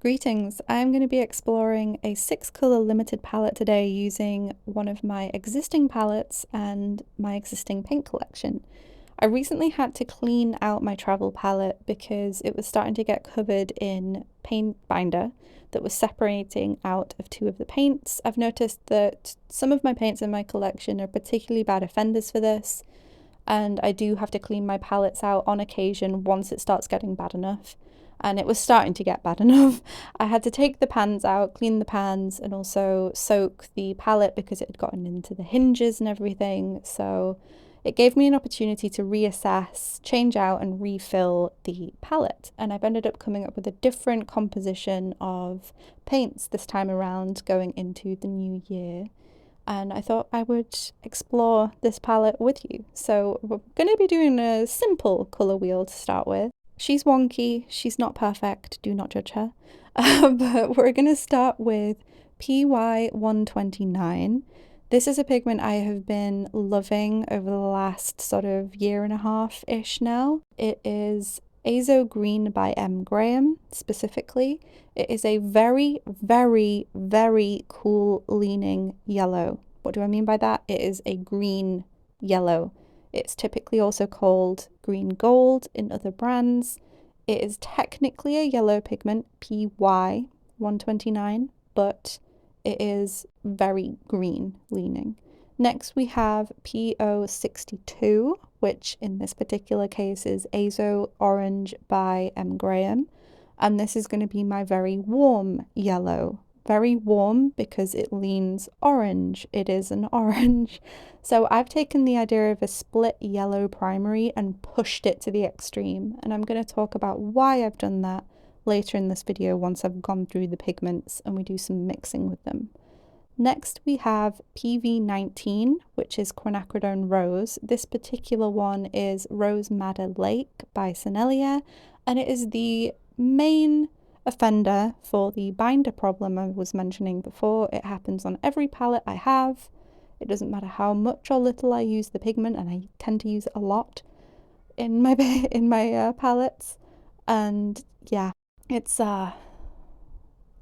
Greetings, I'm going to be exploring a 6-colour limited palette today using one of my existing palettes and my existing paint collection. I recently had to clean out my travel palette because it was starting to get covered in paint binder that was separating out of 2 of the paints. I've noticed that some of my paints in my collection are particularly bad offenders for this, and I do have to clean my palettes out on occasion once it starts getting bad enough. And it was starting to get bad enough. I had to take the pans out, clean the pans, and also soak the palette because it had gotten into the hinges and everything. So it gave me an opportunity to reassess, change out, and refill the palette. And I've ended up coming up with a different composition of paints this time around going into the new year. And I thought I would explore this palette with you. So we're going to be doing a simple colour wheel to start with. She's wonky, she's not perfect, do not judge her. But we're going to start with PY129. This is a pigment I have been loving over the last sort of year and a half-ish now. It is Azo Green by M. Graham, specifically. It is a very, very, very cool leaning yellow. What do I mean by that? It is a green yellow. It's typically also called green gold in other brands. It is technically a yellow pigment, PY129, but it is very green leaning. Next we have PO62, which in this particular case is Azo Orange by M. Graham. And this is going to be my very warm yellow. Very warm because it leans orange. It is an orange. So I've taken the idea of a split yellow primary and pushed it to the extreme. And I'm going to talk about why I've done that later in this video once I've gone through the pigments and we do some mixing with them. Next we have PV19, which is Quinacridone Rose. This particular one is Rose Madder Lake by Sennelier, and it is the main offender for the binder problem I was mentioning before. It happens on every palette I have. It doesn't matter how much or little I use the pigment, and I tend to use it a lot in my palettes. And yeah, it's I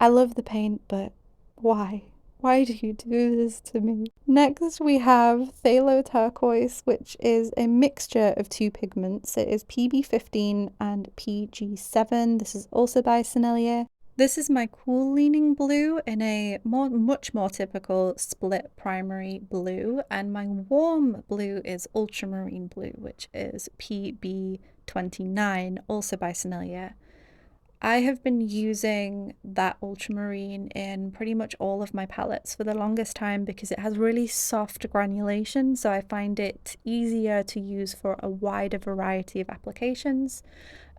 love the paint, but why? Why do you do this to me? Next we have Phthalo Turquoise, which is a mixture of 2 pigments. It is PB15 and PG7. This is also by Sennelier. This is my cool leaning blue in a much more typical split primary blue, and my warm blue is ultramarine blue, which is PB29, also by Sennelier. I have been using that ultramarine in pretty much all of my palettes for the longest time because it has really soft granulation, so I find it easier to use for a wider variety of applications.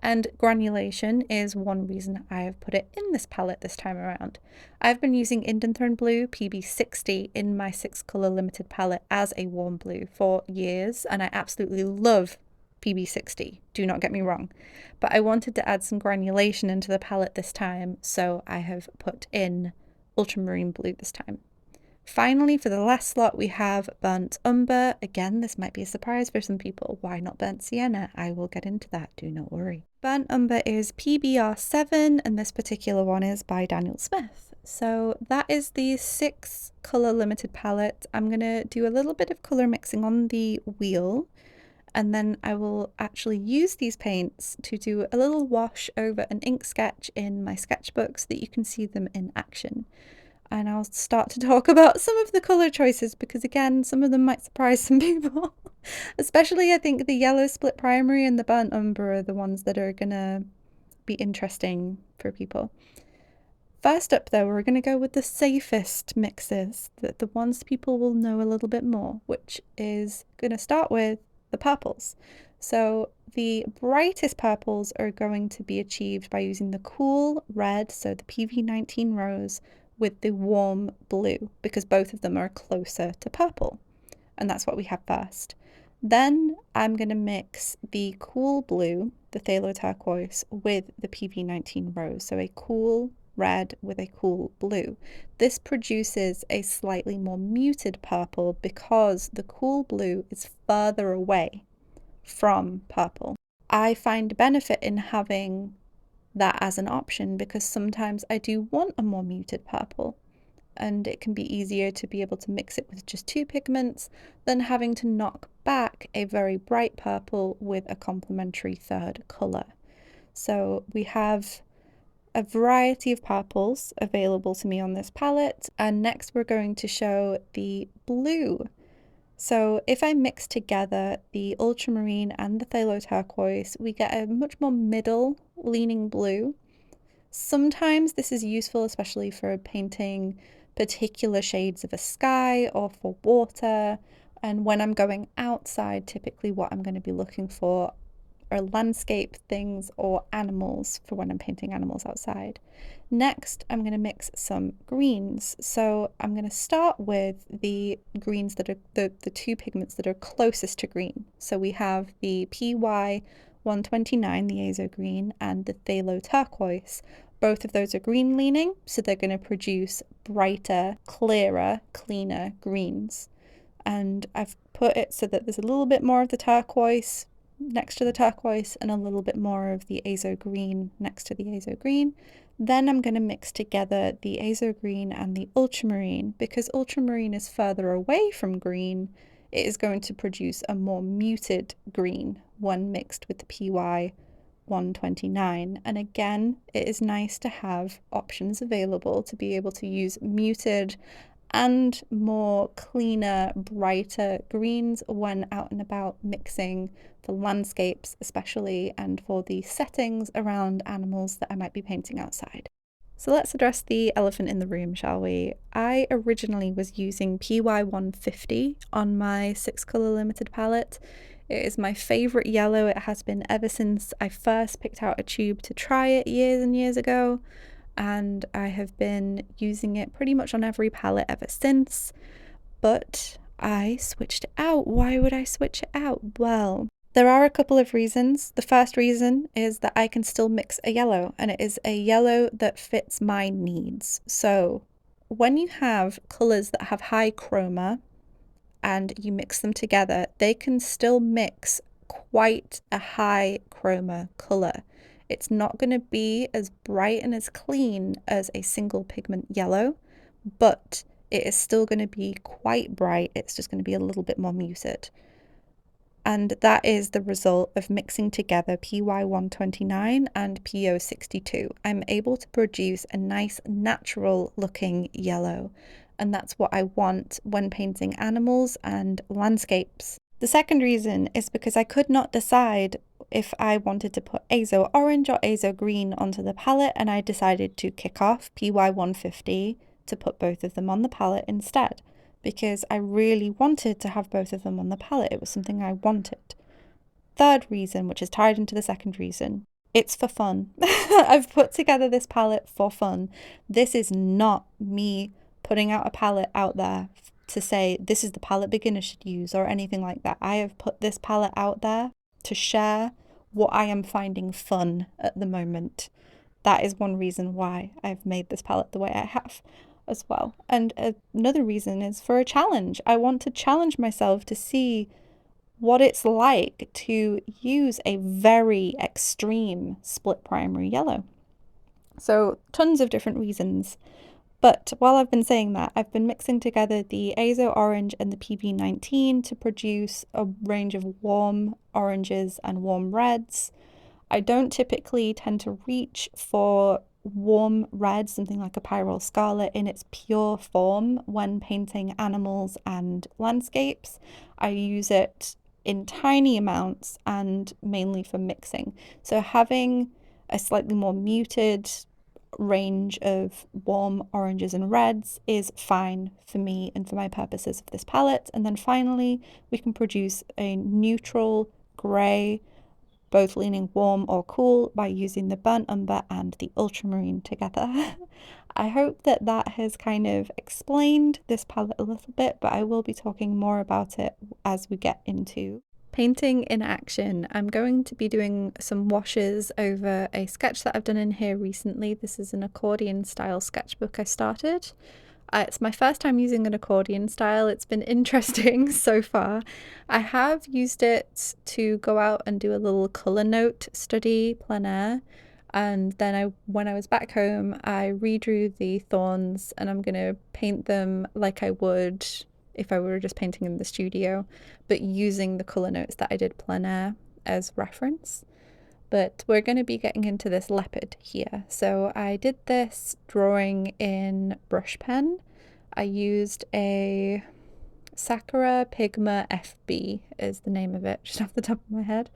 And granulation is one reason I have put it in this palette this time around. I've been using Indanthrone Blue PB60 in my 6-colour limited palette as a warm blue for years, and I absolutely love PB60, do not get me wrong, but I wanted to add some granulation into the palette this time, so I have put in ultramarine blue this time. Finally, for the last slot, we have Burnt Umber. Again, this might be a surprise for some people. Why not Burnt Sienna? I will get into that, do not worry. Burnt Umber is PBR7, and this particular one is by Daniel Smith. So that is the 6-colour limited palette. I'm going to do a little bit of colour mixing on the wheel, and then I will actually use these paints to do a little wash over an ink sketch in my sketchbook so that you can see them in action. And I'll start to talk about some of the colour choices because, again, some of them might surprise some people. Especially, I think, the yellow split primary and the burnt umber are the ones that are going to be interesting for people. First up, though, we're going to go with the safest mixes, the ones people will know a little bit more, which is going to start with the purples. So the brightest purples are going to be achieved by using the cool red, so the PV19 Rose, with the warm blue, because both of them are closer to purple. And that's what we have first. Then I'm going to mix the cool blue, the Phthalo Turquoise, with the PV19 Rose, so a cool red with a cool blue. This produces a slightly more muted purple because the cool blue is further away from purple. I find benefit in having that as an option because sometimes I do want a more muted purple, and it can be easier to be able to mix it with just two pigments than having to knock back a very bright purple with a complementary third colour. So we have a variety of purples available to me on this palette, and next we're going to show the blue. So if I mix together the ultramarine and the phthalo turquoise, we get a much more middle leaning blue. Sometimes this is useful, especially for painting particular shades of a sky or for water. And when I'm going outside, typically what I'm going to be looking for are landscape things or animals for when I'm painting animals outside. Next, I'm going to mix some greens. So I'm going to start with the greens that are the two pigments that are closest to green. So we have the PY 129, the azo green, and the phthalo turquoise. Both of those are green leaning, so they're going to produce brighter, clearer, cleaner greens. And I've put it so that there's a little bit more of the turquoise next to the turquoise and a little bit more of the azo green next to the azo green. Then I'm going to mix together the azo green and the ultramarine. Because ultramarine is further away from green, it is going to produce a more muted green when mixed with the PY 129. And again, it is nice to have options available to be able to use muted and more cleaner, brighter greens when out and about mixing for landscapes especially, and for the settings around animals that I might be painting outside. So let's address the elephant in the room, shall we? I originally was using PY 150 on my 6-colour limited palette. It is my favourite yellow. It has been ever since I first picked out a tube to try it years and years ago, and I have been using it pretty much on every palette ever since. But I switched it out. Why would I switch it out? Well, there are a couple of reasons. The first reason is that I can still mix a yellow, and it is a yellow that fits my needs. So when you have colours that have high chroma and you mix them together, they can still mix quite a high chroma colour. It's not going to be as bright and as clean as a single pigment yellow, but it is still going to be quite bright. It's just going to be a little bit more muted. And that is the result of mixing together PY 129 and PO 62. I'm able to produce a nice natural looking yellow, and that's what I want when painting animals and landscapes. The second reason is because I could not decide if I wanted to put azo orange or azo green onto the palette, and I decided to kick off PY 150 to put both of them on the palette instead, because I really wanted to have both of them on the palette. It was something I wanted. Third reason, which is tied into the second reason, it's for fun. I've put together this palette for fun. This is not me putting out a palette out there to say this is the palette beginners should use or anything like that. I have put this palette out there to share what I am finding fun at the moment. That is one reason why I've made this palette the way I have as well. And another reason is for a challenge. I want to challenge myself to see what it's like to use a very extreme split primary yellow. So tons of different reasons. But while I've been saying that, I've been mixing together the azo orange and the PB19 to produce a range of warm oranges and warm reds. I don't typically tend to reach for warm red, something like a pyrrole scarlet in its pure form when painting animals and landscapes. I use it in tiny amounts and mainly for mixing. So having a slightly more muted range of warm oranges and reds is fine for me and for my purposes of this palette. And then finally, we can produce a neutral grey, both leaning warm or cool, by using the burnt umber and the ultramarine together. I hope that that has kind of explained this palette a little bit, but I will be talking more about it as we get into painting in action. I'm going to be doing some washes over a sketch that I've done in here recently. This is an accordion style sketchbook I started. It's my first time using an accordion style. It's been interesting so far. I have used it to go out and do a little colour note study plein air, And then when I was back home, I redrew the thorns and I'm going to paint them like I would if I were just painting in the studio, but using the colour notes that I did plein air as reference. But we're going to be getting into this leopard here. So I did this drawing in brush pen. I used a Sakura Pigma FB is the name of it, just off the top of my head.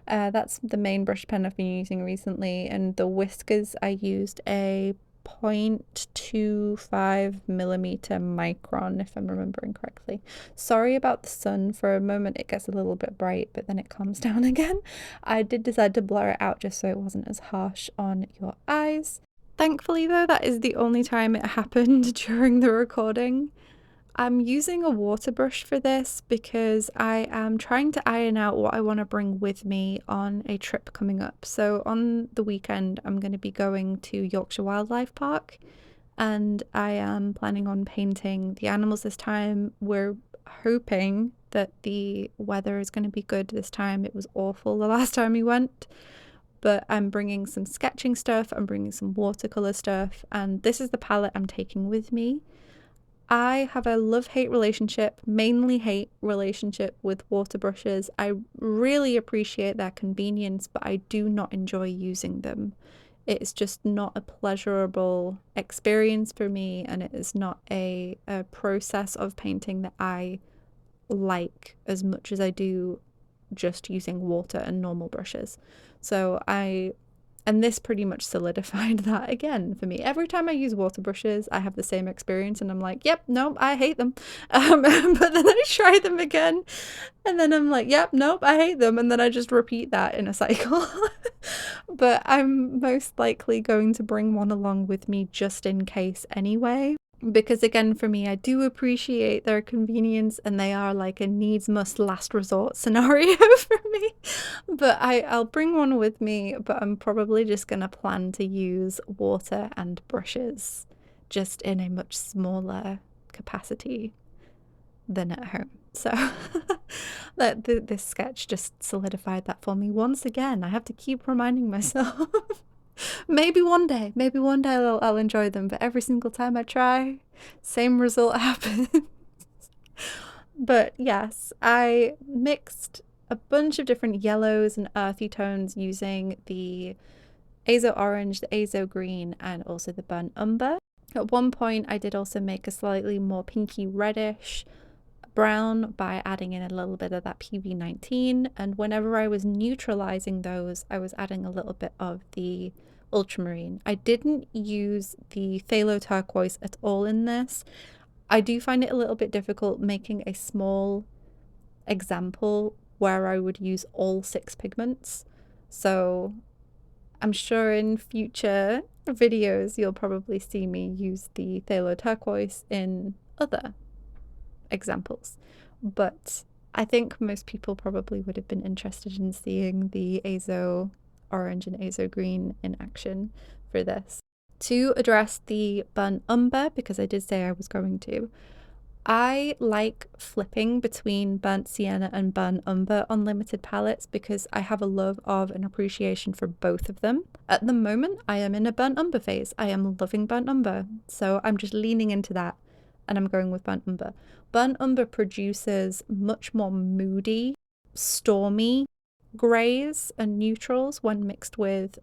That's the main brush pen I've been using recently, and the whiskers I used a 0.25 millimeter micron, if I'm remembering correctly. Sorry about the sun. For a moment it gets a little bit bright, but then it calms down again. I did decide to blur it out just so it wasn't as harsh on your eyes. Thankfully though, that is the only time it happened during the recording. I'm using a water brush for this because I am trying to iron out what I want to bring with me on a trip coming up. So on the weekend, I'm going to be going to Yorkshire Wildlife Park and I am planning on painting the animals this time. We're hoping that the weather is going to be good this time. It was awful the last time we went. But I'm bringing some sketching stuff, I'm bringing some watercolour stuff, and this is the palette I'm taking with me. I have a love-hate relationship, mainly hate relationship with water brushes. I really appreciate their convenience, but I do not enjoy using them. It's just not a pleasurable experience for me, and it is not a process of painting that I like as much as I do just using water and normal brushes. And this pretty much solidified that again for me. Every time I use water brushes, I have the same experience and I'm like, yep, nope, I hate them. But then I try them again and then I'm like, yep, nope, I hate them. And then I just repeat that in a cycle. But I'm most likely going to bring one along with me just in case anyway. Because again, for me, I do appreciate their convenience and they are like a needs must last resort scenario for me. But I'll bring one with me, but I'm probably just going to plan to use water and brushes just in a much smaller capacity than at home. So this sketch just solidified that for me once again. I have to keep reminding myself. Maybe one day I'll enjoy them, but every single time I try, same result happens. But yes, I mixed a bunch of different yellows and earthy tones using the azo orange, the azo green, and also the burnt umber. At one point, I did also make a slightly more pinky reddish brown by adding in a little bit of that PV19, and whenever I was neutralizing those, I was adding a little bit of the ultramarine. I didn't use the phthalo turquoise at all in this. I do find it a little bit difficult making a small example where I would use all 6 pigments, so I'm sure in future videos you'll probably see me use the phthalo turquoise in other examples, but I think most people probably would have been interested in seeing the azo orange and azo green in action for this. To address the burnt umber, because I did say I was going to, I like flipping between burnt sienna and burnt umber on limited palettes because I have a love of and appreciation for both of them. At the moment, I am in a burnt umber phase. I am loving burnt umber, so I'm just leaning into that and I'm going with burnt umber. Burnt umber produces much more moody, stormy greys and neutrals when mixed with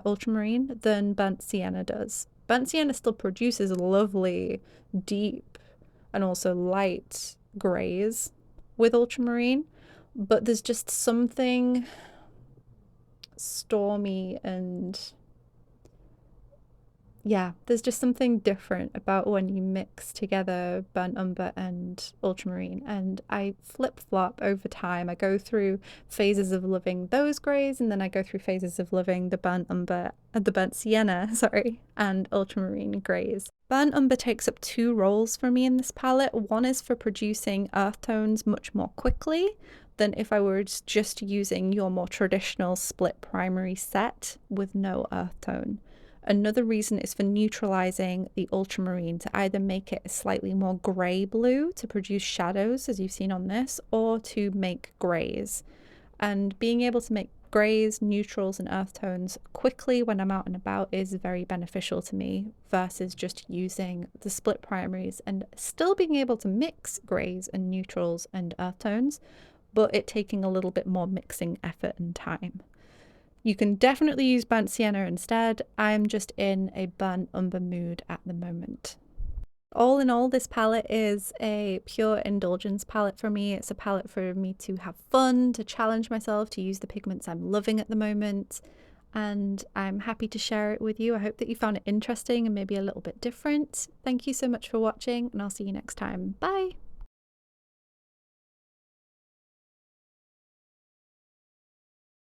ultramarine than burnt sienna does. Burnt sienna still produces lovely, deep, and also light greys with ultramarine, but there's just something stormy and yeah, there's just something different about when you mix together burnt umber and ultramarine, and I flip-flop over time. I go through phases of loving those greys and then I go through phases of loving the burnt umber, the burnt sienna, sorry, and ultramarine greys. Burnt umber takes up 2 roles for me in this palette. One is for producing earth tones much more quickly than if I were just using your more traditional split primary set with no earth tone. Another reason is for neutralizing the ultramarine to either make it a slightly more grey blue to produce shadows, as you've seen on this, or to make greys. And being able to make greys, neutrals and earth tones quickly when I'm out and about is very beneficial to me versus just using the split primaries and still being able to mix greys and neutrals and earth tones, but it taking a little bit more mixing effort and time. You can definitely use burnt sienna instead. I'm just in a burnt umber mood at the moment. All in all, this palette is a pure indulgence palette for me. It's a palette for me to have fun, to challenge myself, to use the pigments I'm loving at the moment. And I'm happy to share it with you. I hope that you found it interesting and maybe a little bit different. Thank you so much for watching, and I'll see you next time. Bye!